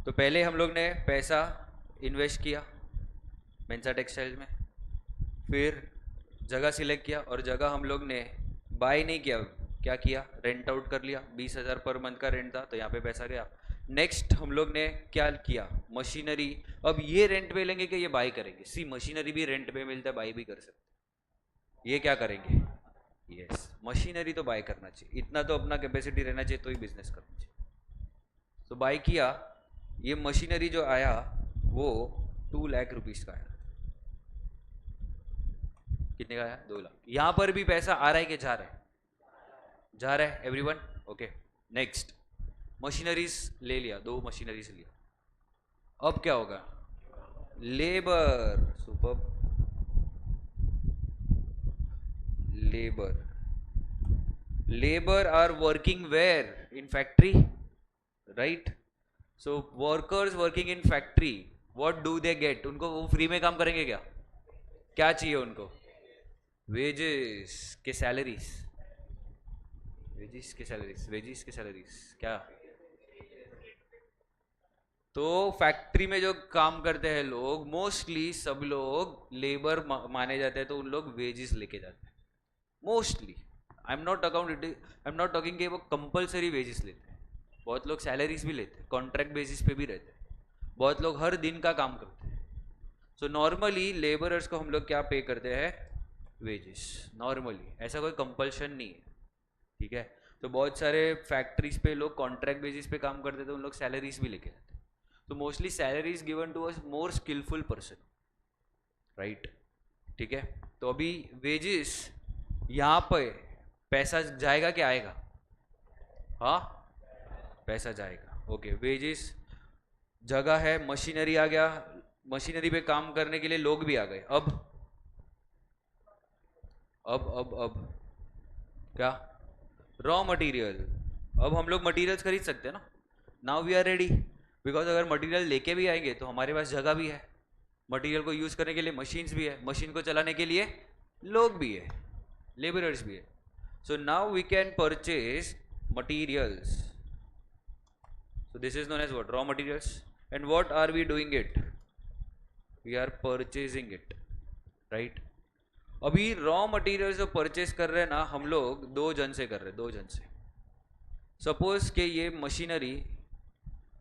तो पहले हम लोग ने पैसा इन्वेस्ट किया मेंसा टेक्सटाइल में, फिर जगह सिलेक्ट किया और जगह हम लोग ने बाय नहीं किया, क्या किया, रेंट आउट कर लिया। 20,000 पर मंथ का रेंट था तो यहाँ पे पैसा गया। नेक्स्ट हम लोग ने क्या किया, मशीनरी। अब ये रेंट पे लेंगे कि ये बाय करेंगे? सी मशीनरी भी रेंट पे मिलता है, बाय भी कर सकते। ये क्या करेंगे? यस, मशीनरी तो बाय करना चाहिए, इतना तो अपना कैपेसिटी रहना चाहिए तो ही बिजनेस करना चाहिए। तो बाय किया, ये मशीनरी जो आया वो 2 लाख रुपीज का आया। कितने का आया? 2 लाख। यहां पर भी पैसा आ रहा है कि जा रहा है? जा रहा है एवरीवन। ओके, नेक्स्ट मशीनरीज ले लिया, 2 मशीनरीज लिया। अब क्या होगा? Labour, super, labour, labour are working where? In factory, right? So workers working in factory, what do they get? उनको वो फ्री में काम करेंगे क्या? क्या चाहिए उनको? वेजेस के सैलरीज, वेजिस के सैलरीज, वेजिस के सैलरीज क्या? तो फैक्ट्री में जो काम करते हैं लोग, मोस्टली सब लोग लेबर माने जाते हैं, तो उन लोग वेजिस लेके जाते हैं mostly. I am not talking कि वो कंपलसरी वेजिस लेते हैं। बहुत लोग सैलरीज भी लेते हैं, कॉन्ट्रैक्ट बेसिस पे भी रहते हैं, बहुत लोग हर दिन का काम करते हैं। सो नॉर्मली लेबरर्स को हम लोग क्या पे करते हैं? वेजिस। नॉर्मली ऐसा कोई कंपल्शन नहीं है, ठीक है? तो बहुत सारे फैक्ट्रीज पे लोग कॉन्ट्रैक्ट बेसिस पे काम करते थे, उन लोग सैलरीज भी लेके आते हैं। तो mostly salary is given to a more skilful person, right? ठीक है, तो अभी वेजिस यहाँ पे पैसा जाएगा क्या आएगा? हाँ, पैसा जाएगा। ओके, वेजिस, जगह है, मशीनरी आ गया, मशीनरी पे काम करने के लिए लोग भी आ गए। अब क्या? Raw material. अब हम लोग मटेरियल्स खरीद सकते हैं ना। Now we are ready, because अगर मटेरियल लेके भी आएंगे तो हमारे पास जगह भी है, मटेरियल को यूज करने के लिए मशीन्स भी है, मशीन को चलाने के लिए लोग भी है, लेबरर्स भी है। So now we can purchase materials. So this is known as what? Raw materials. And what are we doing it? We are purchasing it, right? अभी रॉ मटेरियल्स जो परचेज कर रहे हैं ना हम लोग, 2 जन से कर रहे हैं, 2 जन से। सपोज के ये मशीनरी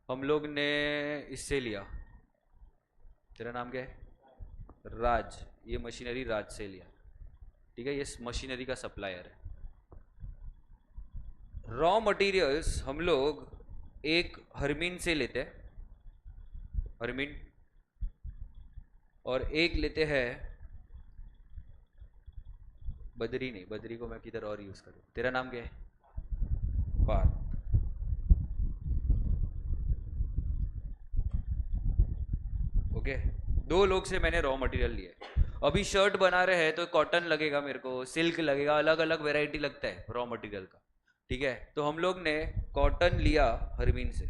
हम लोग ने इससे लिया, तेरा नाम क्या है? राज। ये मशीनरी राज से लिया, ठीक है? ये मशीनरी का सप्लायर है। रॉ मटेरियल्स हम लोग एक हरमीन से लेते हैं, हरमीन, और एक लेते हैं बदरी। नहीं, बदरी को मैं किधर और यूज करूं? तेरा नाम क्या है? पार्थ। ओके, 2 लोग से मैंने रॉ मटेरियल लिया। अभी शर्ट बना रहे हैं तो कॉटन लगेगा, मेरे को सिल्क लगेगा, अलग अलग वेराइटी लगता है रॉ मटेरियल का, ठीक है? तो हम लोग ने कॉटन लिया हरमीन से,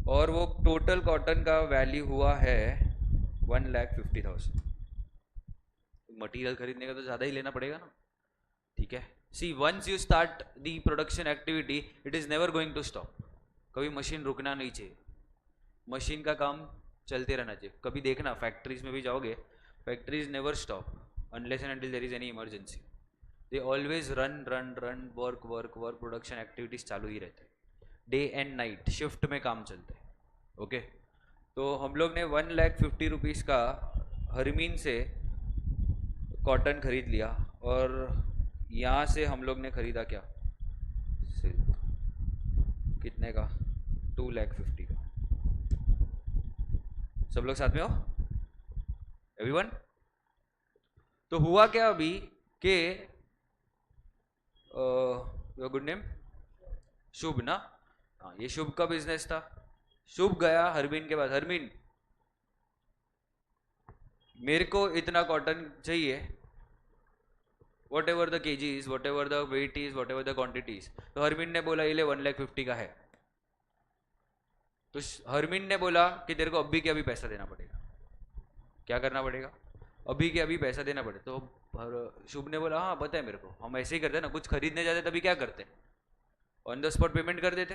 और वो टोटल कॉटन का वैल्यू हुआ है 1,50,000। मटेरियल खरीदने का तो ज़्यादा ही लेना पड़ेगा ना, ठीक है? See, once you start the production activity, it is never going to stop. कभी मशीन रुकना नहीं चाहिए, मशीन का काम चलते रहना चाहिए। कभी देखना फैक्ट्रीज में भी जाओगे, factories never stop unless and until there is any emergency. They always run run run, work work work, production activities चालू ही रहते हैं, डे एंड नाइट शिफ्ट में काम चलता है। ओके, तो हम लोग ने 1,50,000 का हरमीन से कॉटन खरीद लिया, और यहाँ से हम लोग ने खरीदा क्या? सिल्क। कितने का? 2,50,000 का। सब लोग साथ में हो एवरीवन? तो हुआ क्या अभी कि योर गुड नेम शुभ ना? हाँ, ये शुभ का बिजनेस था। शुभ गया हरमीन के पास, हरमीन मेरे को इतना कॉटन चाहिए, whatever the KGs, whatever the weight is, whatever the quantities. तो हरमीन ने बोला ये ले 1,50,000 का है। तो हरमीन ने बोला कि तेरे को अभी के अभी पैसा देना पड़ेगा। क्या करना पड़ेगा? अभी के अभी पैसा देना पड़े। तो शुभ ने बोला हाँ पता है मेरे को, हम ऐसे ही करते हैं ना, कुछ खरीदने जाते तभी क्या करते, ऑन द स्पॉट पेमेंट कर देते,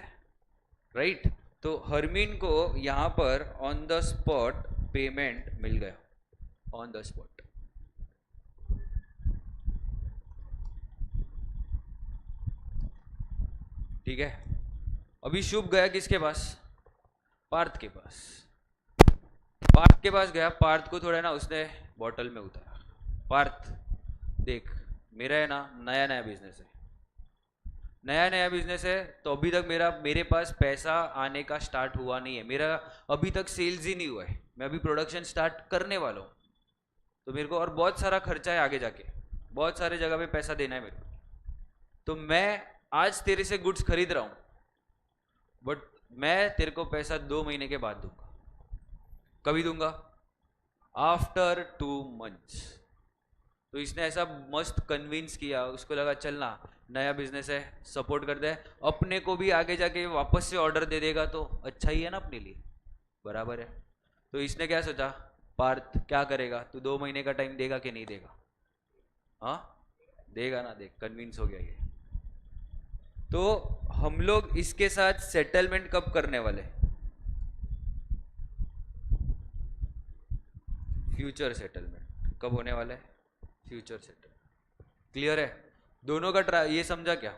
राइट? तो हरमीन को यहाँ पर ऑन द स्पॉट पेमेंट मिल गया, ऑन द स्पॉट। ठीक है। अभी शुभ गया किसके पास? पार्थ के पास। पार्थ के पास गया, पार्थ को थोड़ा ना उसने बॉटल में उतारा। पार्थ देख, मेरा है ना नया नया बिजनेस है, नया नया बिजनेस है, तो अभी तक मेरे पास पैसा आने का स्टार्ट हुआ नहीं है, मेरा अभी तक सेल्स ही नहीं हुआ है, मैं अभी प्रोडक्शन स्टार्ट करने वाला हूँ, तो मेरे को और बहुत सारा खर्चा है आगे जाके, बहुत सारे जगह पे पैसा देना है मेरे को। तो मैं आज तेरे से गुड्स खरीद रहा हूँ, बट मैं तेरे को पैसा 2 महीने के बाद दूंगा। कभी दूंगा? After 2 months। तो इसने ऐसा मस्त कन्विंस किया, उसको लगा चलना नया बिजनेस है, सपोर्ट करते हैं, अपने को भी आगे जाके वापस से ऑर्डर दे देगा तो अच्छा ही है ना अपने लिए, बराबर है। तो इसने क्या सोचा, पार्थ क्या करेगा, तू 2 महीने का टाइम देगा कि नहीं देगा? हाँ देगा ना, देख कन्विंस हो गया ये। तो हम लोग इसके साथ सेटलमेंट कब करने वाले? फ्यूचर सेटलमेंट कब होने वाला है? Future settlement. क्लियर है? दोनों का ये समझा क्या?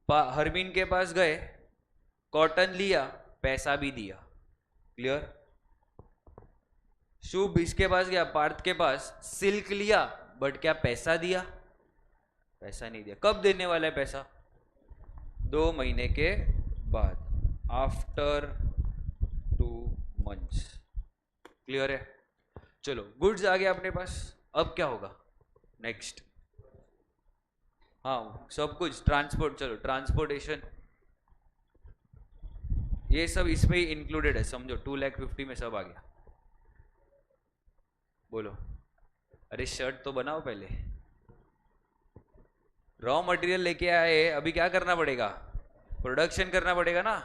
हरमीन के पास गए, कॉटन लिया, पैसा भी दिया। क्लियर? शुभ इसके पास गया, पार्थ के पास, सिल्क लिया, बट क्या पैसा दिया? पैसा नहीं दिया। कब देने वाला है पैसा? 2 महीने के बाद, आफ्टर 2 months। क्लियर है? चलो गुड्स आ गया अपने पास, अब क्या होगा नेक्स्ट? हाँ सब कुछ, ट्रांसपोर्ट, चलो ट्रांसपोर्टेशन ये सब इसमें ही इंक्लूडेड है, समझो 2,50,000 में सब आ गया। बोलो, अरे शर्ट तो बनाओ पहले, रॉ मटेरियल लेके आए, अभी क्या करना पड़ेगा? प्रोडक्शन करना पड़ेगा ना,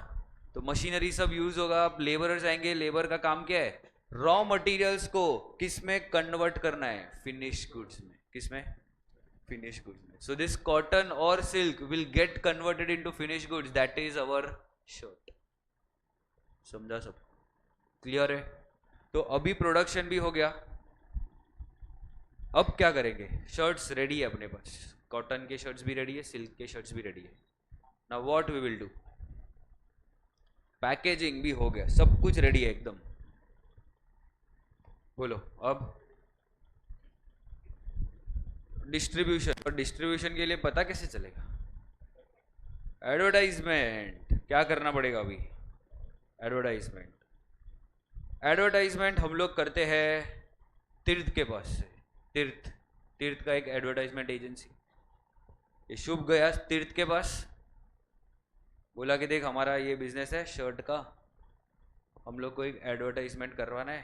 तो मशीनरी सब यूज होगा, लेबरर्स आएंगे, लेबर का काम क्या है? रॉ मटेरियल्स को किस में कन्वर्ट करना है? फिनिश गुड्स में। किस में? फिनिश गुड्स में। सो दिस कॉटन और silk will get converted into finish goods, that is our shirt. समझा सब? क्लियर है? तो अभी प्रोडक्शन भी हो गया, अब क्या करेंगे? शर्ट्स रेडी है अपने पास, कॉटन के शर्ट्स भी रेडी है, सिल्क के शर्ट्स भी रेडी है। Now what we will do? Packaging भी हो गया, सब कुछ रेडी है एकदम। बोलो अब डिस्ट्रीब्यूशन। और डिस्ट्रीब्यूशन के लिए पता कैसे चलेगा? एडवर्टाइजमेंट। क्या करना पड़ेगा अभी? एडवर्टाइजमेंट। एडवर्टाइजमेंट हम लोग करते हैं तीर्थ के पास से। तीर्थ का एक एडवर्टाइजमेंट एजेंसी। ये शुभ गया तीर्थ के पास, बोला कि देख हमारा ये बिजनेस है शर्ट का, हम लोग को एक एडवर्टाइजमेंट करवाना है,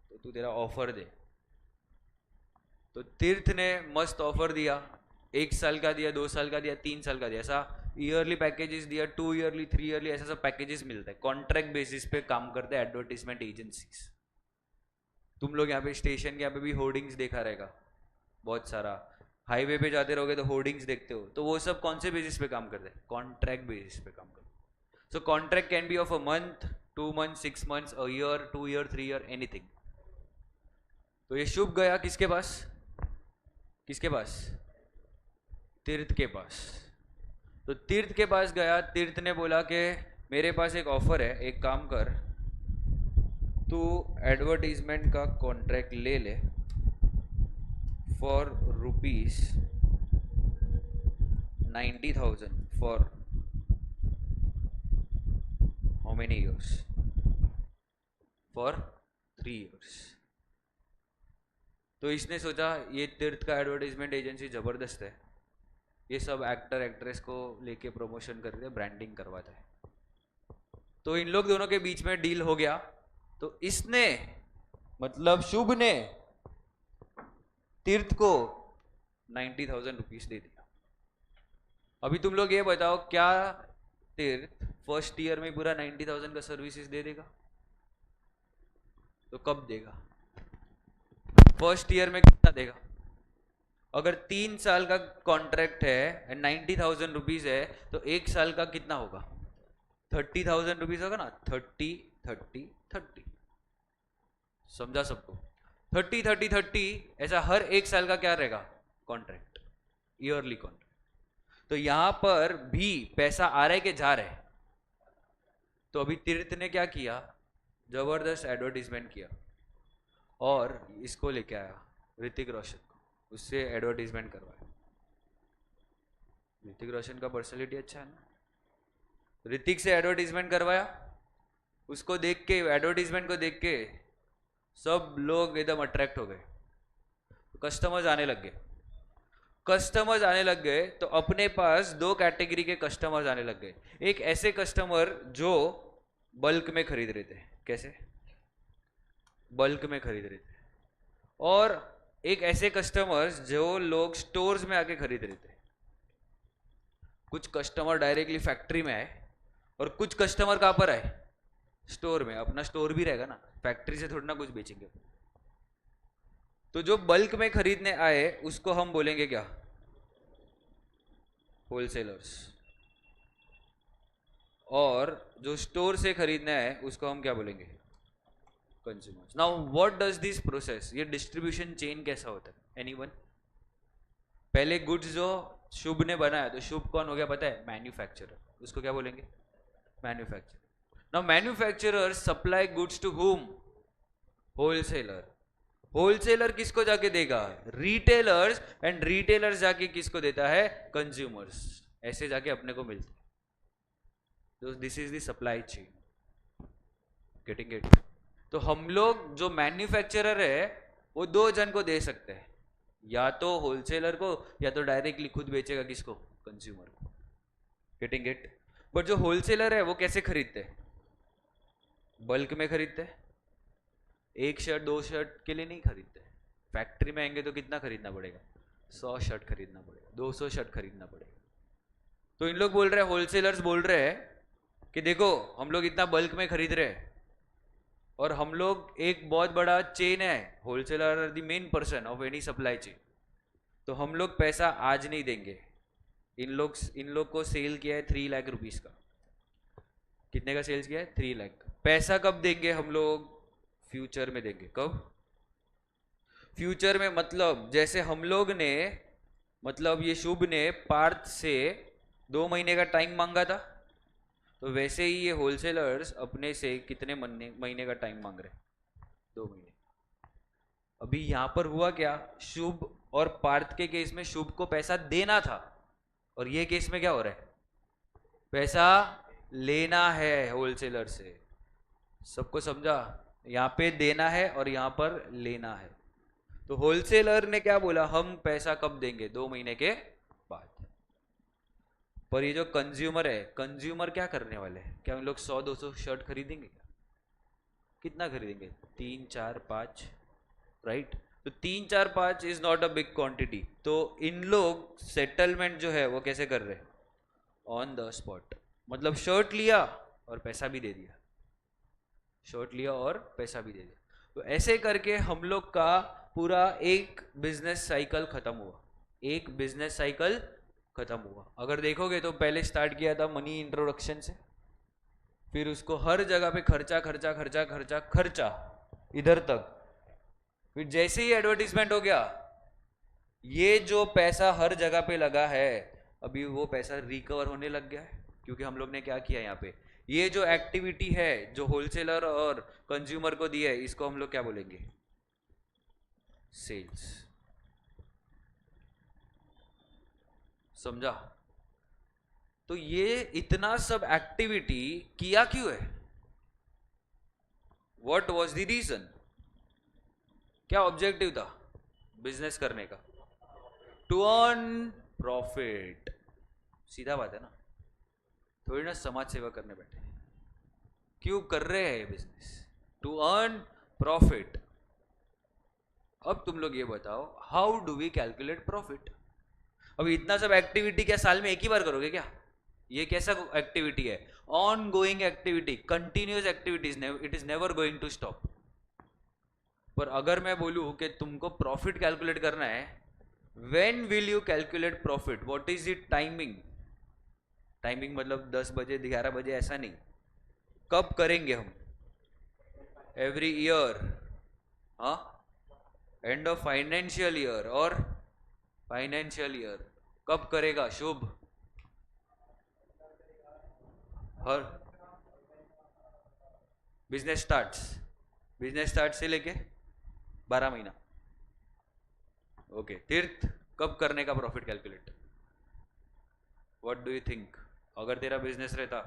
तो तू तेरा ऑफर दे। तो तीर्थ ने मस्त ऑफर दिया, 1 साल का दिया, 2 साल का दिया, 3 साल का दिया, ऐसा ईयरली पैकेजेस दिया, 2 ईयरली, 3 ईयरली, ऐसा सब पैकेजेस मिलता है। कॉन्ट्रैक्ट बेसिस पे काम करते हैं एडवर्टाइजमेंट एजेंसीज। तुम लोग यहाँ पे स्टेशन के यहाँ पे भी होर्डिंग्स देखा रहेगा बहुत सारा, हाईवे पे जाते रहोगे तो होर्डिंग्स देखते हो, तो वो सब कौन से बेसिस पे काम करते हैं? कॉन्ट्रैक्ट बेसिस पे काम करते हैं। So contract can be of a month, 2 months, 6 months, a year, 2 year, 3 year, anything. तो ये शुभ गया किसके पास? किसके पास? तीर्थ के पास। तो तीर्थ के पास गया, तीर्थ ने बोला कि मेरे पास एक ऑफर है, एक काम कर, तू एडवर्टीजमेंट का कॉन्ट्रैक्ट ले ले for ₹90,000 for how many years? For 3 years। तो इसने सोचा ये तीर्थ का एडवर्टाइजमेंट एजेंसी जबरदस्त है, ये सब एक्टर एक्ट्रेस को लेके प्रमोशन करते, ब्रांडिंग करवाता है। तो इन लोग दोनों के बीच में डील हो गया। तो इसने मतलब शुभ ने तीर्थ को 90,000 रुपीज दे दिया। अभी तुम लोग ये बताओ, क्या तीर्थ फर्स्ट ईयर में पूरा 90,000 का सर्विसेज दे देगा? तो कब देगा? फर्स्ट ईयर में कितना देगा? अगर 3 साल का कॉन्ट्रैक्ट है एंड 90,000 रुपीज है, तो 1 साल का कितना होगा? 30,000 रुपीज होगा ना, 30, 30, 30, समझा सबको? 30, 30, 30 ऐसा हर एक साल का क्या रहेगा कॉन्ट्रैक्ट, ईयरली कॉन्ट्रैक्ट। तो यहां पर भी पैसा आ रहा है कि जा रहा है? तो अभी तीर्थ ने क्या किया, जबरदस्त एडवर्टीजमेंट किया और इसको लेके आया ऋतिक रोशन को, उससे एडवर्टीजमेंट करवाया। ऋतिक रोशन का पर्सनैलिटी अच्छा है ना, ऋतिक से एडवर्टीजमेंट करवाया, उसको देख के, एडवर्टीजमेंट को देख के सब लोग एकदम अट्रैक्ट हो गए, कस्टमर्स आने लग गए। कस्टमर्स आने लग गए तो अपने पास दो कैटेगरी के कस्टमर्स आने लग गए। एक ऐसे कस्टमर जो बल्क में खरीद रहे थे, कैसे बल्क में खरीद रहे थे, और एक ऐसे कस्टमर्स जो लोग स्टोर्स में आके खरीद रहे थे। कुछ कस्टमर डायरेक्टली फैक्ट्री में आए और कुछ कस्टमर कहां पर आए, स्टोर में। अपना स्टोर भी रहेगा ना, फैक्ट्री से थोड़ी ना कुछ बेचेंगे। तो जो बल्क में खरीदने आए उसको हम बोलेंगे क्या, होलसेलर्स। और जो स्टोर से खरीदने आए उसको हम क्या बोलेंगे, consumers. Now what does this process, ये डिस्ट्रीब्यूशन चेन कैसा होता है, एनीवन? पहले गुड्स जो शुभ ने बनाया, तो शुभ कौन हो गया पता है, मैन्युफैक्चरर, उसको क्या बोलेंगे, manufacturer. Now manufacturer supply goods to whom, wholesaler. Wholesaler किसको जाके देगा, रिटेलर्स, एंड रिटेलर्स जाके किसको देता है, कंज्यूमर्स। ऐसे जाके अपने को मिलता है। तो this is the supply chain, getting it? तो हम लोग जो मैन्युफैक्चरर है वो दो जन को दे सकते हैं, या तो होलसेलर को, या तो डायरेक्टली खुद बेचेगा किसको, कंज्यूमर को, गेटिंग इट? बट जो होलसेलर है वो कैसे खरीदते हैं, बल्क में खरीदते हैं। एक शर्ट दो शर्ट के लिए नहीं खरीदते। फैक्ट्री में आएंगे तो कितना खरीदना पड़ेगा, 100 शर्ट खरीदना पड़ेगा, 200 शर्ट खरीदना पड़ेगा। तो इन लोग बोल रहे हैं, होलसेलर्स बोल रहे हैं कि देखो हम लोग इतना बल्क में खरीद रहे हैं और हम लोग एक बहुत बड़ा चेन है, wholesaler are the main person of any supply chain, तो हम लोग पैसा आज नहीं देंगे। इन लोग को सेल किया है 3 लाख रुपीस का। कितने का सेल्स किया है, 3 लाख। पैसा कब देंगे हम लोग, फ्यूचर में देंगे। कब, फ्यूचर में, मतलब जैसे हम लोग ने, मतलब ये शुभ ने पार्थ से 2 महीने का टाइम मांगा था, तो वैसे ही ये होलसेलर्स अपने से कितने महीने का टाइम मांग रहे, 2 महीने। अभी यहां पर हुआ क्या, शुभ और पार्थ के केस में शुभ को पैसा देना था, और ये केस में क्या हो रहा है, पैसा लेना है होलसेलर से। सबको समझा? यहां पे देना है और यहां पर लेना है। तो होलसेलर ने क्या बोला, हम पैसा कब देंगे, 2 महीने के बाद। पर ये जो कंज्यूमर है, कंज्यूमर क्या करने वाले हैं, क्या उन लोग 100-200 शर्ट खरीदेंगे क्या, कितना खरीदेंगे, 3-4-5, राइट? तो 3-4-5 is not a big quantity. तो इन लोग सेटलमेंट जो है वो कैसे कर रहे हैं, ऑन द स्पॉट। मतलब शर्ट लिया और पैसा भी दे दिया, शर्ट लिया और पैसा भी दे दिया। तो ऐसे करके हम लोग का पूरा एक बिजनेस साइकिल खत्म हुआ, एक बिजनेस साइकिल खत्म हुआ। अगर देखोगे तो पहले स्टार्ट किया था मनी इंट्रोडक्शन से, फिर उसको हर जगह पे खर्चा खर्चा खर्चा खर्चा खर्चा इधर तक, फिर जैसे ही एडवर्टीजमेंट हो गया, ये जो पैसा हर जगह पे लगा है अभी वो पैसा रिकवर होने लग गया है। क्योंकि हम लोग ने क्या किया, यहाँ पे ये जो एक्टिविटी है जो होलसेलर और कंज्यूमर को दी है, इसको हम लोग क्या बोलेंगे, सेल्स। समझा? तो ये इतना सब एक्टिविटी किया क्यों है, व्हाट वाज द रीजन, क्या ऑब्जेक्टिव था बिजनेस करने का, टू अर्न प्रॉफिट। सीधा बात है ना, थोड़ी ना समाज सेवा करने बैठे। क्यों कर रहे हैं बिजनेस, टू अर्न प्रॉफिट। अब तुम लोग ये बताओ, how do we calculate profit? अब इतना सब एक्टिविटी क्या साल में एक ही बार करोगे क्या, ये कैसा एक्टिविटी है, ongoing activity, continuous activities, it is never going to stop. पर अगर मैं बोलूं कि तुमको प्रॉफिट कैलकुलेट करना है, when will you calculate profit, what is the timing, timing मतलब 10 बजे 11 बजे ऐसा नहीं, कब करेंगे हम? Every year. हाँ, एंड ऑफ फाइनेंशियल ईयर और फाइनेंशियल ईयर कब करेगा शुभ? हर बिजनेस स्टार्ट से लेके 12 महीना। ओके, तीर्थ कब करने का profit calculate? What do you think? अगर तेरा बिजनेस रहता,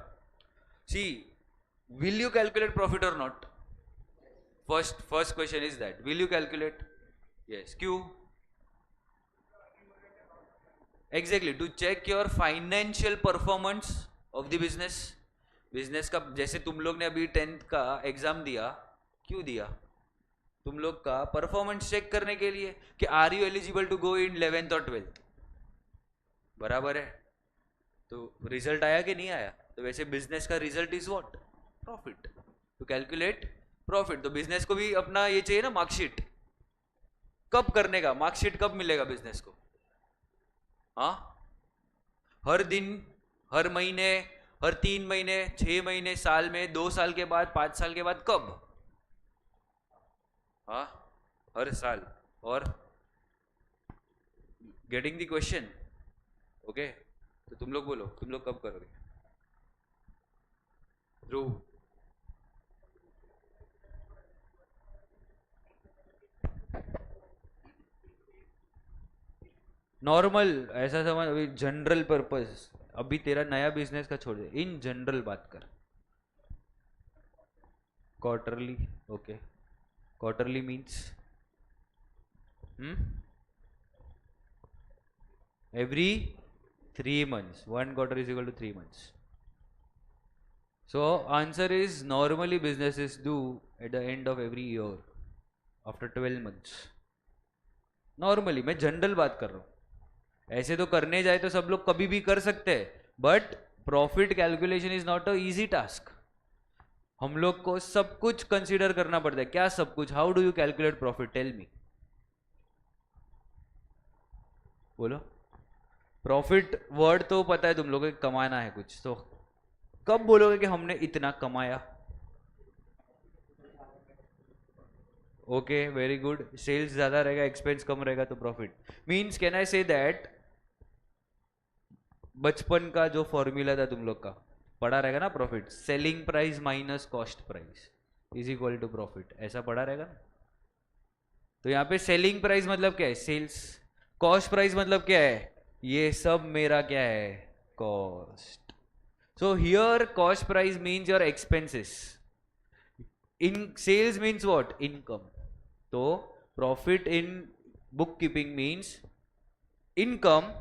see, will you calculate profit और not? First question is that, will you calculate? Yes, क्यों? Exactly, to check your financial performance of the business का। जैसे तुम लोग ने अभी 10th का एग्जाम दिया, क्यों दिया? तुम लोग का परफॉर्मेंस चेक करने के लिए कि are you eligible to go in 11th और 12th, बराबर है? तो रिजल्ट आया कि नहीं आया? तो वैसे बिजनेस का result is what? Profit. To calculate profit, तो बिजनेस को भी अपना ये चाहिए ना, मार्कशीट। कब करने का मार्कशीट, कब मिलेगा बिजनेस को? हाँ, हर दिन, हर महीने, हर 3 महीने, 6 महीने, साल में, 2 साल के बाद, 5 साल के बाद, कब? हाँ, हर साल। और गेटिंग द क्वेश्चन? ओके, तो तुम लोग बोलो, तुम लोग कब करोगे? ध्रुव, नॉर्मल ऐसा समझ, अभी जनरल पर्पस, अभी तेरा नया बिजनेस का छोड़ दे, इन जनरल बात कर। Quarterly, okay, quarterly means every 3 months, 1 quarter is equal to 3 months. So answer is normally businesses do at the end of every year after 12 months. Normally, मैं general बात कर रहा हूँ। ऐसे तो करने जाए तो सब लोग कभी भी कर सकते हैं, but profit calculation is not a easy task. हम लोग को सब कुछ कंसीडर करना पड़ता है। क्या सब कुछ? How do you calculate profit? Tell me, बोलो। प्रॉफिट वर्ड तो पता है तुम लोगों को, कमाना है कुछ, तो कब बोलोगे कि हमने इतना कमाया? Okay, very good. सेल्स ज्यादा रहेगा, एक्सपेंस कम रहेगा, तो profit means, can I say that बचपन का जो फॉर्मूला था तुम लोग का पढ़ा रहेगा ना, profit selling price minus cost price is equal to profit, ऐसा पढ़ा रहेगा ना? तो यहाँ पे सेलिंग प्राइस मतलब क्या है? सेल्स। कॉस्ट प्राइस मतलब क्या है? ये सब मेरा क्या है? Cost. So here cost price means your expenses, in sales means what? Income. तो profit in book keeping means income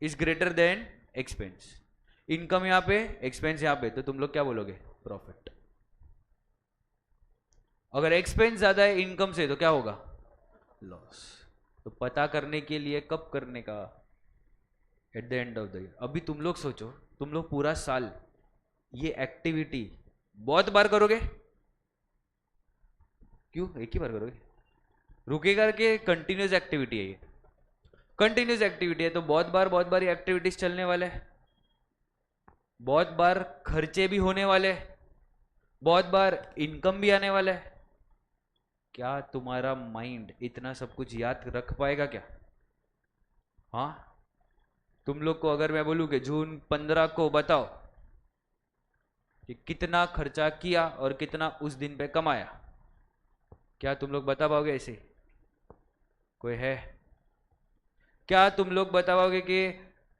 is greater than expense. Income यहाँ पे, एक्सपेंस यहाँ पे, तो तुम लोग क्या बोलोगे? प्रॉफिट। अगर एक्सपेंस ज्यादा है इनकम से तो क्या होगा? लॉस। तो पता करने के लिए कब करने का? At the end of the year. अभी तुम लोग सोचो, तुम लोग पूरा साल ये एक्टिविटी बहुत बार करोगे। क्यों एक ही बार करोगे? रुकेगा कि कंटिन्यूस एक्टिविटी है ये? कंटिन्यूस एक्टिविटी है, तो बहुत बार ये एक्टिविटीज चलने वाले हैं, बहुत बार खर्चे भी होने वाले, बहुत बार इनकम भी आने वाला है। क्या तुम्हारा माइंड इतना सब कुछ याद रख पाएगा क्या? हाँ, तुम लोग को अगर मैं बोलूं कि जून 15 को बताओ कि कितना खर्चा किया और कितना उस दिन पे कमाया, क्या तुम लोग बता पाओगे? ऐसे कोई है? क्या तुम लोग बता पाओगे कि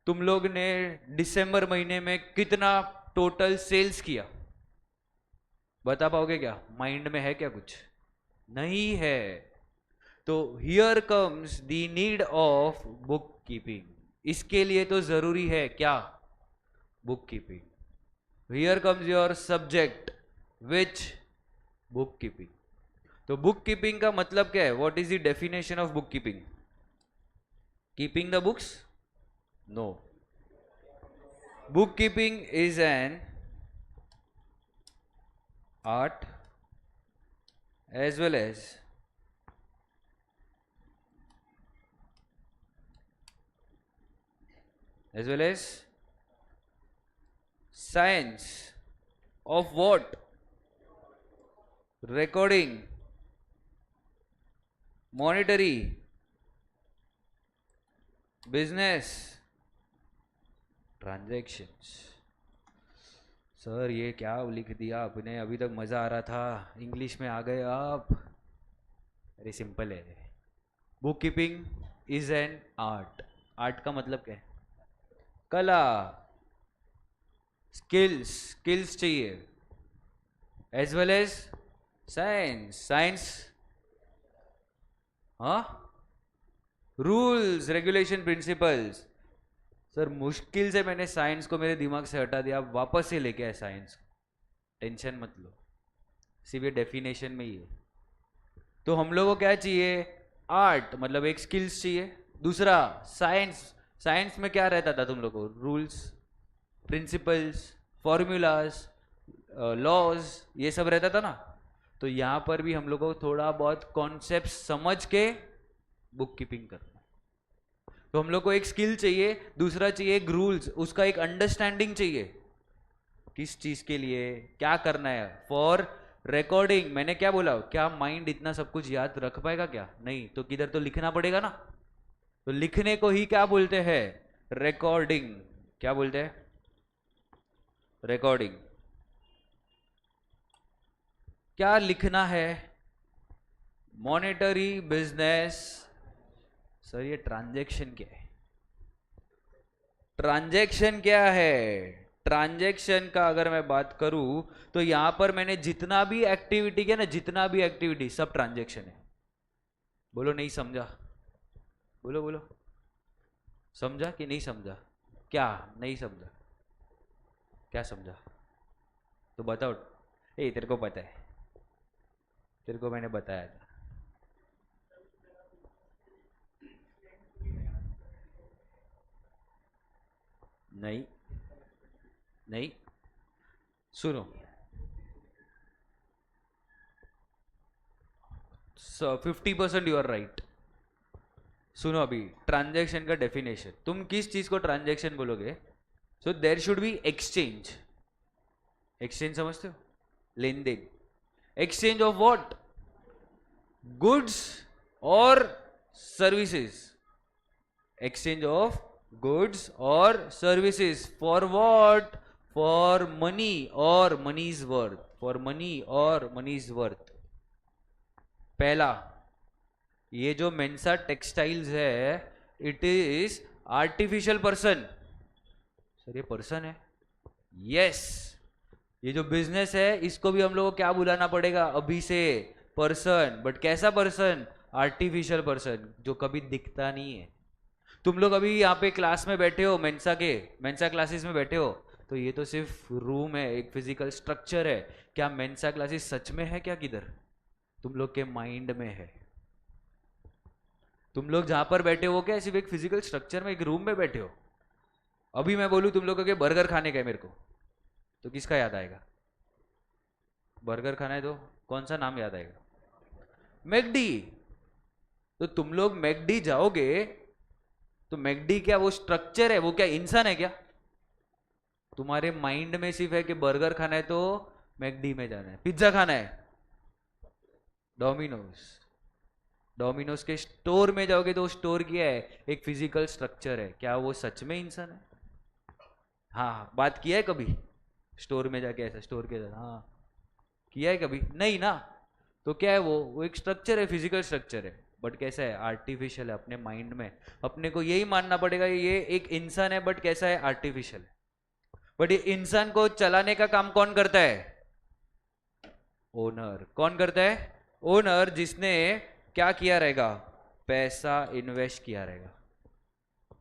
तुम लोग ने दिसंबर महीने में कितना टोटल सेल्स किया? बता पाओगे क्या? माइंड में है क्या कुछ? नहीं है। तो here comes the need of bookkeeping. इसके लिए तो जरूरी है क्या? Bookkeeping. Here comes your subject, which? Bookkeeping. तो बुक कीपिंग का मतलब क्या है? What is the definition of bookkeeping? Keeping the books? No, bookkeeping is an art as well as science of what? Recording, monetary, business, transactions. Sir ये क्या लिख दिया आपने? अभी तक मजा आ रहा था, इंग्लिश में आ गए आप। अरे सिंपल है, bookkeeping is an art. Art का मतलब क्या है? कला। स्किल्स, स्किल्स चाहिए, as well as science. Science, हाँ, रूल्स, रेगुलेशन, प्रिंसिपल्स। सर मुश्किल से मैंने साइंस को मेरे दिमाग से हटा दिया, आप वापस से लेके आए साइंस। टेंशन मत लो, सिर्फ ये डेफिनेशन में ही है। तो हम लोगों को क्या चाहिए? आर्ट, मतलब एक स्किल्स चाहिए। दूसरा साइंस, साइंस में क्या रहता था तुम लोग को? रूल्स, प्रिंसिपल्स, फॉर्मूलाज, लॉज, ये सब रहता था ना। तो यहाँ पर भी हम लोग को थोड़ा बहुत कॉन्सेप्ट समझ के बुक कीपिंग करना। तो हम लोग को एक स्किल चाहिए, दूसरा चाहिए एक रूल्स, उसका एक अंडरस्टैंडिंग चाहिए, किस चीज के लिए क्या करना है। फॉर रिकॉर्डिंग, मैंने क्या बोला? क्या माइंड इतना सब कुछ याद रख पाएगा? क्या नहीं, तो किधर तो लिखना पड़ेगा ना। तो लिखने को ही क्या बोलते हैं? रिकॉर्डिंग। क्या बोलते हैं? रिकॉर्डिंग। क्या लिखना है? Monetary, business. सर ये ट्रांजैक्शन क्या है? ट्रांजैक्शन क्या है? ट्रांजैक्शन का अगर मैं बात करूं तो यहां पर मैंने जितना भी एक्टिविटी किया ना, जितना भी एक्टिविटी, सब ट्रांजैक्शन है। बोलो नहीं समझा? बोलो बोलो, समझा कि नहीं समझा? क्या नहीं समझा? क्या समझा तो बताओ। ए तेरे को पता है, तेरे को मैंने बताया था। नहीं नहीं, सुनो, 50% यू आर राइट। सुनो अभी ट्रांजैक्शन का डेफिनेशन, तुम किस चीज को ट्रांजैक्शन बोलोगे? So there should be exchange. Exchange समझते हो? लेन देन। Exchange of what? गुड्स और सर्विसेज। एक्सचेंज ऑफ गुड्स और services for what? For money और मनीज वर्थ। फॉर मनी और मनीज वर्थ। पहला, ये जो मेंसा टेक्सटाइल्स है, it is artificial person. Sir ये पर्सन है? यस। ये जो बिजनेस है इसको भी हम लोग को क्या बुलाना पड़ेगा अभी से? पर्सन। बट कैसा पर्सन? आर्टिफिशियल पर्सन, जो कभी दिखता नहीं है। तुम लोग अभी यहाँ पे क्लास में बैठे हो, मेंसा क्लासेस में बैठे हो, तो ये तो सिर्फ रूम है, एक फिजिकल स्ट्रक्चर है। क्या मेंसा क्लासेस सच में है क्या? किधर? तुम लोग के माइंड में है। तुम लोग जहां पर बैठे हो क्या सिर्फ एक फिजिकल स्ट्रक्चर में, एक रूम में बैठे हो? अभी मैं बोलूं तुम लोगों के बर्गर खाने का है मेरे को, तो किसका याद आएगा? बर्गर खाना है तो कौन सा नाम याद आएगा? मैकडी। तो तुम लोग मैकडी जाओगे तो मैकडी क्या वो स्ट्रक्चर है? वो क्या इंसान है क्या? तुम्हारे माइंड में सिर्फ है कि बर्गर खाना है तो मैकडी में जाना है, पिज्जा खाना है डोमिनोज। डोमिनोज के स्टोर में जाओगे तो स्टोर क्या है? एक फिजिकल स्ट्रक्चर है। क्या वो सच में इंसान है? हाँ, बात किया है कभी? स्टोर में जाके ऐसा स्टोर के, हाँ किया है कभी? नहीं ना। तो क्या है वो एक स्ट्रक्चर है, फिजिकल स्ट्रक्चर है, बट कैसा है? आर्टिफिशियल है। अपने माइंड में अपने को यही मानना पड़ेगा ये एक इंसान है, बट कैसा है? आर्टिफिशियल है। बट ये इंसान को चलाने का काम कौन करता है? ओनर। कौन करता है? ओनर, जिसने क्या किया रहेगा? पैसा इन्वेस्ट किया रहेगा।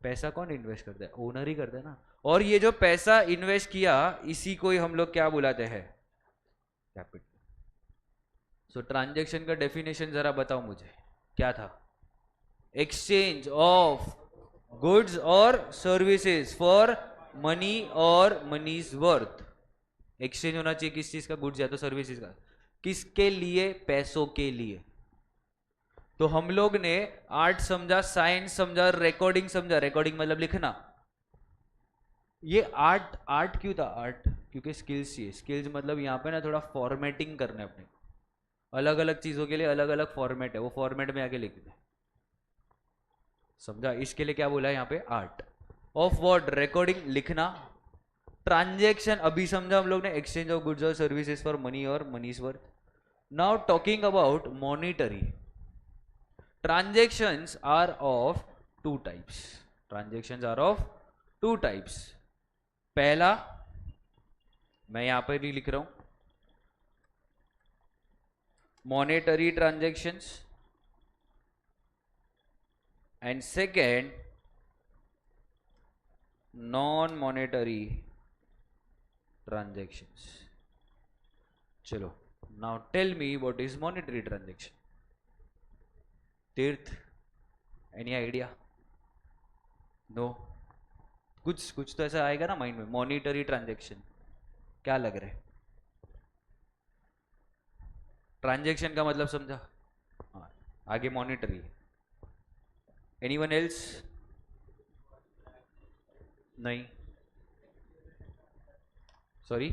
पैसा कौन इन्वेस्ट करता है? ओनर ही करता है ना। और ये जो पैसा इन्वेस्ट किया, इसी को ही हम लोग क्या बुलाते हैं? कैपिटल। सो ट्रांजैक्शन का डेफिनेशन जरा बताओ मुझे, क्या था? एक्सचेंज ऑफ गुड्स और सर्विसेज फॉर मनी और मनीज वर्थ। एक्सचेंज होना चाहिए किस चीज का? गुड्स या तो सर्विसेज का। किसके लिए? पैसों के लिए। तो हम लोग ने आर्ट समझा, साइंस समझा, रिकॉर्डिंग समझा। रिकॉर्डिंग मतलब लिखना। ये आर्ट आर्ट क्यों था आर्ट? क्योंकि स्किल्स चाहिए। स्किल्स मतलब यहाँ पे ना थोड़ा फॉर्मेटिंग करना है अपने, अलग अलग चीजों के लिए अलग अलग फॉर्मेट है, वो फॉर्मेट में आके लिख दे, समझा? इसके लिए क्या बोला है यहाँ पे? Art of what? रिकॉर्डिंग, लिखना। ट्रांजेक्शन अभी समझा हम लोग ने, एक्सचेंज ऑफ गुड्स और सर्विसेज फॉर मनी और money's worth. Now talking about monetary, transactions are of two types. Transactions are of two types. पहला मैं यहां पर भी लिख रहा हूं, monetary transactions, and second non monetary transactions. चलो, now tell me what is monetary transaction. Tirth, any idea? No? कुछ कुछ तो ऐसा आएगा ना माइंड में, मॉनिटरी ट्रांजेक्शन क्या लग रहा है? ट्रांजेक्शन का मतलब समझा? हाँ, आगे मॉनिटरी। Anyone else? नहीं, सॉरी,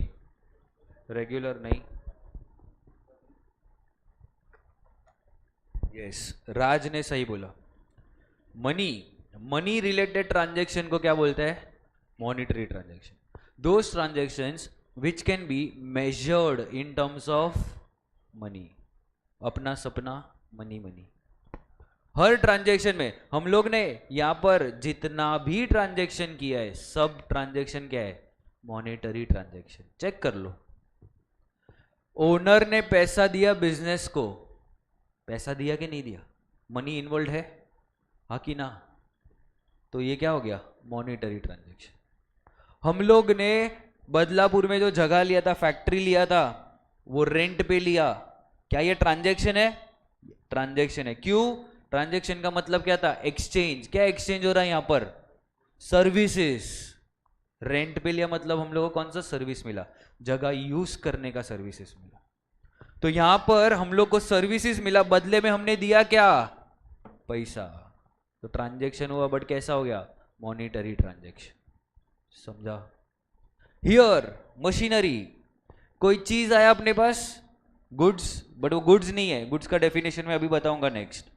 रेगुलर नहीं। यस, राज ने सही बोला। मनी, मनी रिलेटेड ट्रांजेक्शन को क्या बोलते हैं? Monetary transaction. Those transactions which can be measured in terms of money. अपना सपना, मनी मनी। हर ट्रांजेक्शन में हम लोग ने यहां पर जितना भी ट्रांजेक्शन किया है, सब ट्रांजेक्शन क्या है? Monetary transaction. चेक कर लो, ओनर ने पैसा दिया बिजनेस को, पैसा दिया कि नहीं दिया? मनी इन्वॉल्व है, हाँ कि ना? तो ये क्या हो गया? Monetary transaction. हम लोग ने बदलापुर में जो जगह लिया था, फैक्ट्री लिया था, वो रेंट पे लिया, क्या ये ट्रांजेक्शन है? ट्रांजेक्शन है। क्यों? ट्रांजेक्शन का मतलब क्या था? एक्सचेंज। क्या एक्सचेंज हो रहा है यहां पर? सर्विसेज। रेंट पे लिया मतलब हम लोगों को कौन सा सर्विस मिला? जगह यूज करने का सर्विसेज मिला। तो यहां पर हम लोग को सर्विसेज मिला, बदले में हमने दिया क्या? पैसा। तो ट्रांजेक्शन हुआ, बट कैसा हो गया? Monetary transaction. समझा? हियर मशीनरी, कोई चीज आया अपने पास, गुड्स, बट वो गुड्स नहीं है, गुड्स का डेफिनेशन मैं अभी बताऊंगा नेक्स्ट।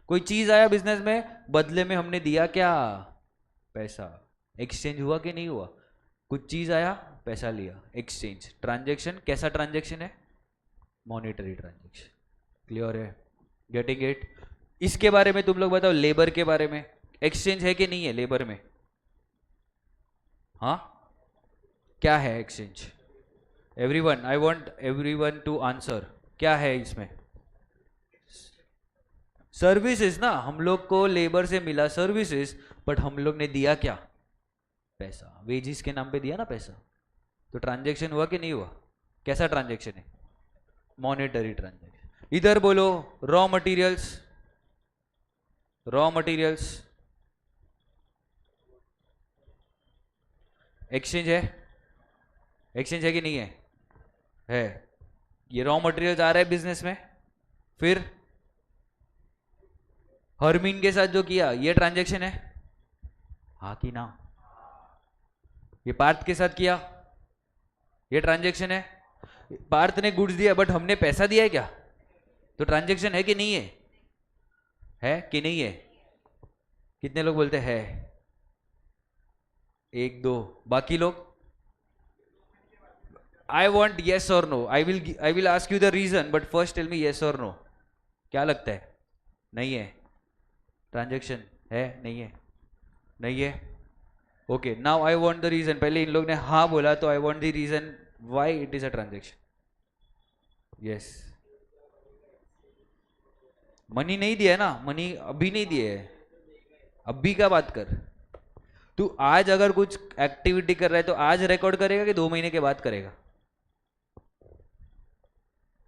कोई चीज आया बिजनेस में, बदले में हमने दिया क्या? पैसा। एक्सचेंज हुआ कि नहीं हुआ? कुछ चीज आया, पैसा लिया, एक्सचेंज। ट्रांजेक्शन कैसा ट्रांजेक्शन है? Monetary transaction. क्लियर है? Getting it? इसके बारे में तुम लोग बताओ, लेबर के बारे में एक्सचेंज है कि नहीं है लेबर में? हाँ, क्या है exchange? Everyone, I want everyone to answer, क्या है इसमें? सर्विसेज ना, हम लोग को लेबर से मिला सर्विसेज, बट हम लोग ने दिया क्या? पैसा। वेजिस के नाम पे दिया ना पैसा। तो ट्रांजेक्शन हुआ कि नहीं हुआ? कैसा ट्रांजेक्शन है? Monetary transaction. इधर बोलो, raw materials, raw materials exchange है? एक्सचेंज है कि नहीं है? है। ये रॉ मटेरियल्स आ रहा है बिजनेस में, फिर हरमीन के साथ जो किया, ये ट्रांजेक्शन है, हाँ कि ना? ये पार्थ के साथ किया, ये ट्रांजेक्शन है। पार्थ ने गुड्स दिया, बट हमने पैसा दिया है क्या? तो ट्रांजेक्शन है कि नहीं है? है कि नहीं है? कितने लोग बोलते हैं? एक दो, बाकी लोग? आई वॉन्ट येस और no. I will ask you the reason, but first tell me yes और नो। क्या लगता है? नहीं है ट्रांजेक्शन? है नहीं है? नहीं है? Okay, now I want the reason. पहले इन लोग ने हाँ बोला, तो I want the reason why it is a transaction. Yes, money नहीं दिया ना, मनी अभी नहीं दिए है, अभी का बात कर। तू आज अगर कुछ एक्टिविटी कर रहा है तो आज रिकॉर्ड करेगा कि 2 महीने के बाद करेगा?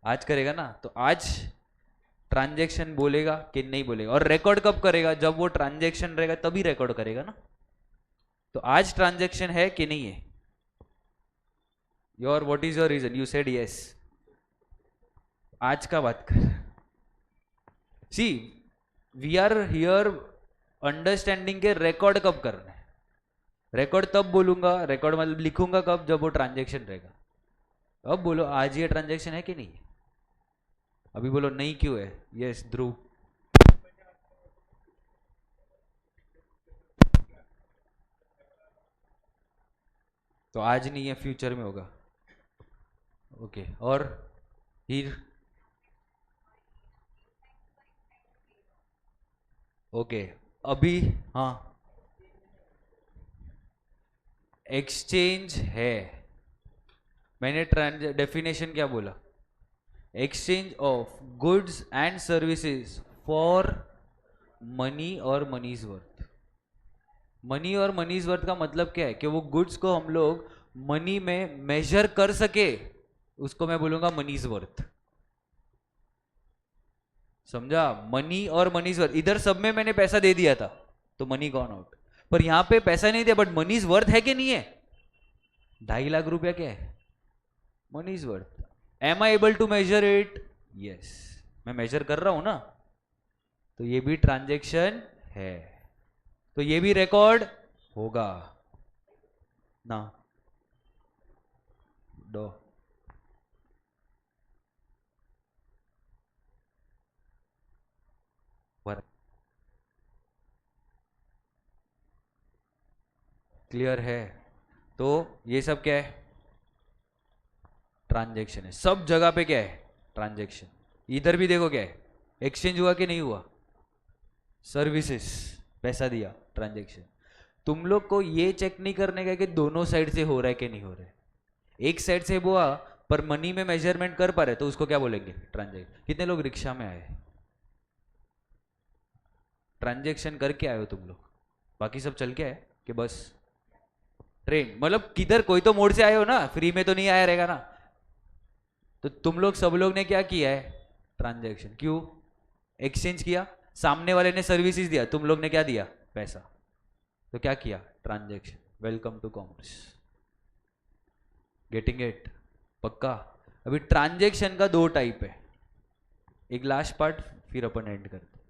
आज करेगा ना, तो आज ट्रांजेक्शन बोलेगा कि नहीं बोलेगा? और रिकॉर्ड कब करेगा? जब वो ट्रांजेक्शन रहेगा तभी रिकॉर्ड करेगा ना। तो आज ट्रांजेक्शन है कि नहीं है? Your what is your reason? You said yes. आज का बात कर। See, we are here understanding के रिकॉर्ड कब करना है। रिकॉर्ड तब बोलूंगा, रिकॉर्ड मतलब लिखूंगा कब, जब वो ट्रांजेक्शन रहेगा। अब बोलो आज ये ट्रांजेक्शन है कि नहीं? अभी बोलो नहीं क्यों है? यस ध्रुव। तो आज नहीं है, फ्यूचर में होगा। ओके और हीर। ओके अभी हाँ एक्सचेंज है। मैंने डेफिनेशन क्या बोला? Exchange of goods and services for money और मनीज वर्थ। मनी और मनीज वर्थ का मतलब क्या है कि वो गुड्स को हम लोग मनी में मेजर कर सके, उसको मैं बोलूंगा मनीज वर्थ। समझा? मनी और मनीज वर्थ। इधर सब में मैंने पैसा दे दिया था तो मनी गॉन आउट, पर यहां पे पैसा नहीं दिया बट मनीज वर्थ है कि नहीं है? 2.5 लाख रुपया क्या है? Money's worth. Am I able to measure it? Yes, मैं मेजर कर रहा हूं ना, तो ये भी ट्रांजेक्शन है, तो ये भी रिकॉर्ड होगा ना। दो क्लियर है? तो ये सब क्या है? ट्रांजेक्शन है। सब जगह पे क्या है? ट्रांजेक्शन। इधर भी देखो क्या है? एक्सचेंज हुआ कि नहीं हुआ? सर्विसेज, पैसा दिया, ट्रांजेक्शन। तुम लोग को ये चेक नहीं करने का कि दोनों साइड से हो रहा है कि नहीं हो रहा है। एक साइड से हुआ पर मनी में मेजरमेंट कर पा रहे तो उसको क्या बोलेंगे? ट्रांजेक्शन। कितने लोग रिक्शा में आए? ट्रांजेक्शन करके आए हो तुम लोग? बाकी सब चल के आए कि बस ट्रेन? मतलब किधर, कोई तो मोड़ से आए हो ना, फ्री में तो नहीं आया रहेगा ना। तो तुम लोग सब लोग ने क्या किया है? ट्रांजेक्शन। क्यों? एक्सचेंज किया, सामने वाले ने सर्विसेज दिया, तुम लोग ने क्या दिया? पैसा। तो क्या किया? Transaction. Welcome to commerce. Getting it? पक्का? अभी ट्रांजेक्शन का दो टाइप है, एक लास्ट पार्ट फिर अपन एंड करते।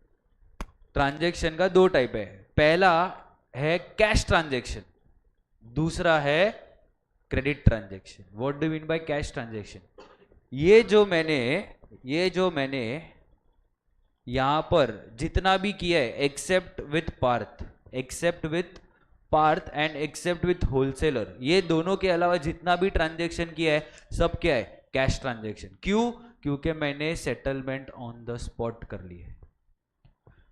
ट्रांजेक्शन का दो टाइप है, पहला है कैश ट्रांजेक्शन, दूसरा है credit transaction. What do mean by cash transaction? ये जो मैंने यहां पर जितना भी किया है except with Parth, except with Parth and except with wholesaler, ये दोनों के अलावा जितना भी ट्रांजेक्शन किया है सब क्या है? Cash transaction. क्यों? क्योंकि मैंने सेटलमेंट ऑन द स्पॉट कर ली है।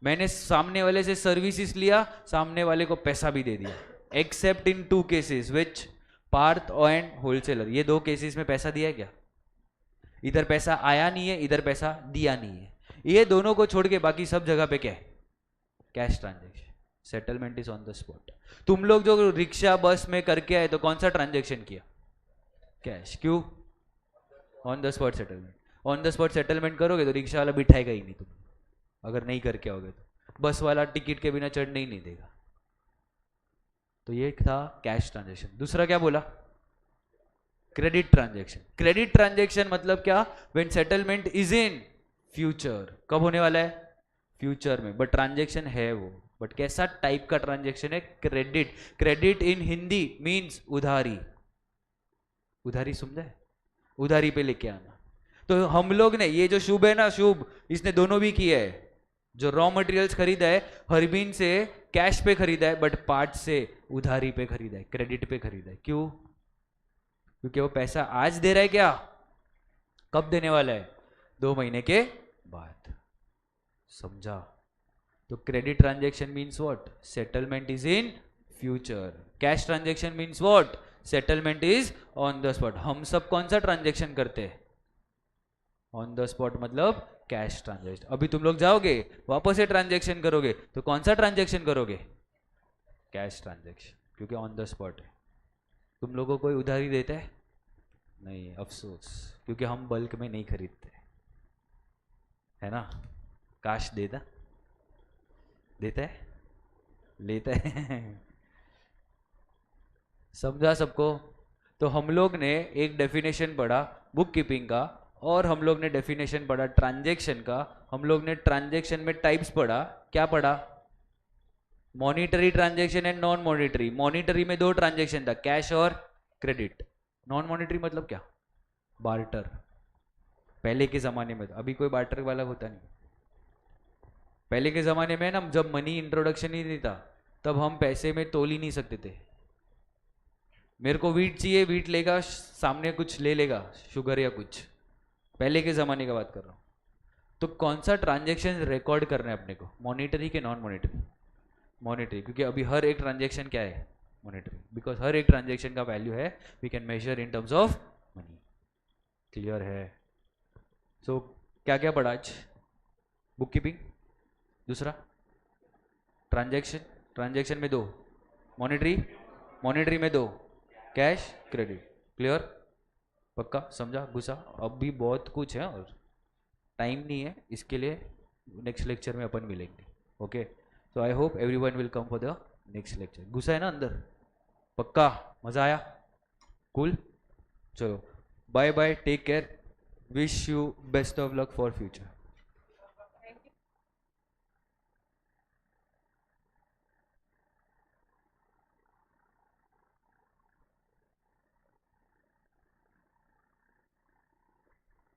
मैंने सामने वाले से सर्विसेज लिया, सामने वाले को पैसा भी दे दिया, except in 2 cases which Parth and wholesaler. ये 2 केसेस में पैसा दिया है क्या? इधर पैसा आया नहीं है, इधर पैसा दिया नहीं है। ये दोनों को छोड़ के बाकी सब जगह पे क्या है? Cash transaction. Settlement is on the spot. तुम लोग जो रिक्शा बस में करके आए तो कौन सा ट्रांजेक्शन किया? कैश। क्यों? On the spot settlement. On the spot settlement करोगे तो रिक्शा वाला बिठाएगा ही नहीं तुम, अगर नहीं करके आओगे तो। बस वाला टिकट के बिना चढ़ने ही नहीं देगा। तो ये था कैश ट्रांजेक्शन। दूसरा क्या बोला? Credit transaction. क्रेडिट ट्रांजेक्शन मतलब क्या? When settlement is in future. कब होने वाला है? फ्यूचर में, बट ट्रांजेक्शन है वो। बट कैसा टाइप का ट्रांजेक्शन है? Credit. Credit in Hindi means उधारी। उधारी समझा है? उधारी पे लेके आना। तो हम लोग ने ये जो शुभ है ना, शुभ, इसने दोनों भी किया है। जो रॉ मटेरियल्स खरीदा है हरबीन से कैश पे खरीदा है, बट पार्ट से उधारी पे खरीदा है, क्रेडिट पे खरीदा है। क्यों? क्योंकि वो पैसा आज दे रहा है क्या? कब देने वाला है? 2 महीने के बाद। समझा? तो credit transaction means what? Settlement is in future. Cash transaction means what? Settlement is on the spot. हम सब कौन सा ट्रांजेक्शन करते हैं? ऑन द स्पॉट मतलब कैश ट्रांजेक्शन। अभी तुम लोग जाओगे वापस से ट्रांजेक्शन करोगे तो कौन सा ट्रांजेक्शन करोगे? कैश ट्रांजेक्शन, क्योंकि ऑन द स्पॉट है। तुम लोगों को कोई उधारी देता है? नहीं, अफसोस, क्योंकि हम बल्क में नहीं खरीदते, है ना। काश देता है, लेता है। समझा सबको? तो हम लोग ने एक डेफिनेशन पढ़ा बुक कीपिंग का, और हम लोग ने डेफिनेशन पढ़ा ट्रांजेक्शन का। हम लोग ने ट्रांजेक्शन में टाइप्स पढ़ा। क्या पढ़ा? Monetary transaction and non monetary. Monetary में दो ट्रांजेक्शन था, कैश और क्रेडिट. नॉन मॉनिटरी मतलब क्या? बार्टर. पहले के जमाने में, अभी कोई बार्टर वाला होता नहीं. पहले के ज़माने में ना, जब मनी इंट्रोडक्शन ही नहीं था, तब हम पैसे में तोल ही नहीं सकते थे. मेरे को वीट चाहिए, वीट लेगा, सामने कुछ ले लेगा, शुगर या कुछ. पहले के ज़माने का बात कर रहा हूँ. तो कौन सा ट्रांजेक्शन रिकॉर्ड करना है अपने को, मॉनिटरी के नॉन मॉनिटरी? मॉनिटरी, क्योंकि अभी हर एक ट्रांजेक्शन क्या है? मॉनिटरी. बिकॉज हर एक ट्रांजेक्शन का वैल्यू है, we can measure in terms of money. Clear है? सो क्या क्या पढ़ा आज? बुक कीपिंग, दूसरा ट्रांजैक्शन. ट्रांजैक्शन में दो, मॉनिटरी, मॉनिटरी में दो, कैश क्रेडिट. क्लियर? पक्का समझा? घुसा? अब भी बहुत कुछ है और टाइम नहीं है, इसके लिए नेक्स्ट लेक्चर में अपन मिलेंगे. Okay, so I hope everyone will come for the next lecture. घुसा है ना अंदर? पक्का? मजा आया? कूल. चलो bye bye, take care, wish you best of luck for future.